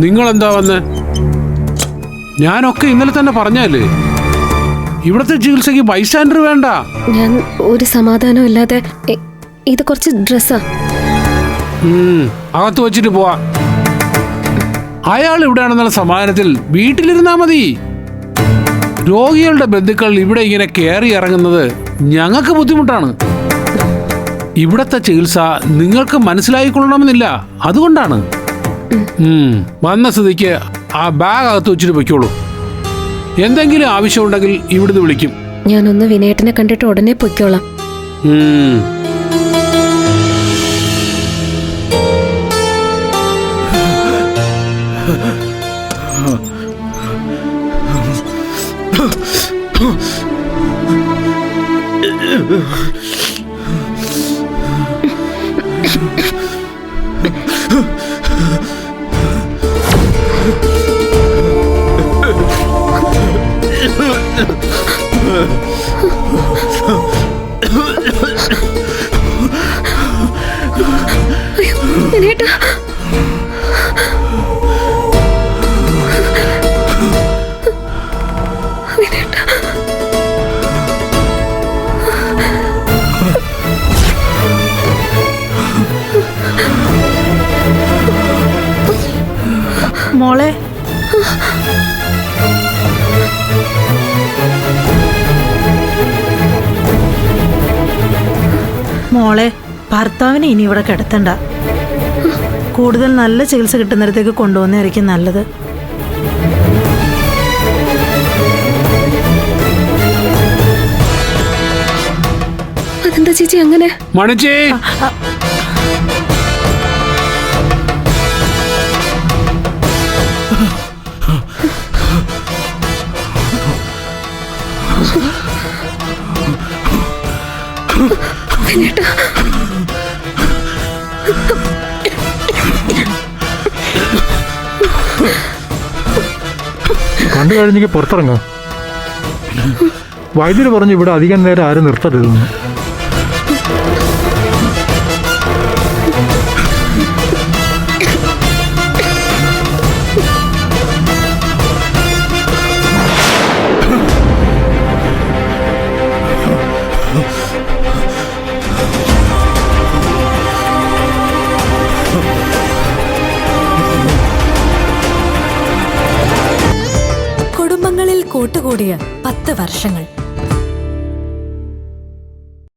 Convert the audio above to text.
നിങ്ങളെന്താ വന്ന്? ഞാനൊക്കെ ഇന്നലെ തന്നെ പറഞ്ഞല്ലേ, ഇവിടത്തെ ചികിത്സയ്ക്ക് ബൈസ്റ്റാൻഡർ വേണ്ട. ഞാൻ ഒരു സമാധാനം ഇല്ലാതെ ഇത് കുറച്ച് ഡ്രസ്സാ. അകത്ത് വെച്ചിട്ട് പോവാ. അയാൾ ഇവിടെയാണെന്നുള്ള സമാധാനത്തിൽ വീട്ടിലിരുന്നാ മതി. രോഗികളുടെ ബന്ധുക്കൾ ഇവിടെ ഇങ്ങനെ കയറി ഇറങ്ങുന്നത് ഞങ്ങൾക്ക് ബുദ്ധിമുട്ടാണ്. ഇവിടത്തെ ചികിത്സ നിങ്ങൾക്ക് മനസ്സിലായിക്കൊള്ളണമെന്നില്ല, അതുകൊണ്ടാണ്. വന്ന സ്ഥിതിക്ക് ആ ബാഗ് അകത്ത് വെച്ചിട്ട് പൊയ്ക്കോളൂ. എന്തെങ്കിലും ആവശ്യമുണ്ടെങ്കിൽ ഇവിടുന്ന് വിളിക്കും. ഞാനൊന്ന് വിനയേട്ടനെ കണ്ടിട്ട് ഉടനെ പൊയ്ക്കോളാം. വിനയേട്ടാ, മോളെ, മോളെ, ഭർത്താവിനെ ഇനി ഇവിടെ കിടത്തണ്ട. കൂടുതൽ നല്ല ചികിത്സ കിട്ടുന്നിടത്തേക്ക് കൊണ്ടുപോകുന്നതായിരിക്കും നല്ലത്. അതെന്താ ചേച്ചി അങ്ങനെ? മണിച്ചേ, കണ്ടു കഴിഞ്ഞെങ്കിൽ പുറത്തിറങ്ങാം. വൈദ്യുതി പറഞ്ഞു ഇവിടെ അധികം നേരം ആരും നിർത്തരുതെന്ന്. കുടുംബങ്ങളിൽ കൂട്ടുകൂടിയ 10 വർഷങ്ങൾ.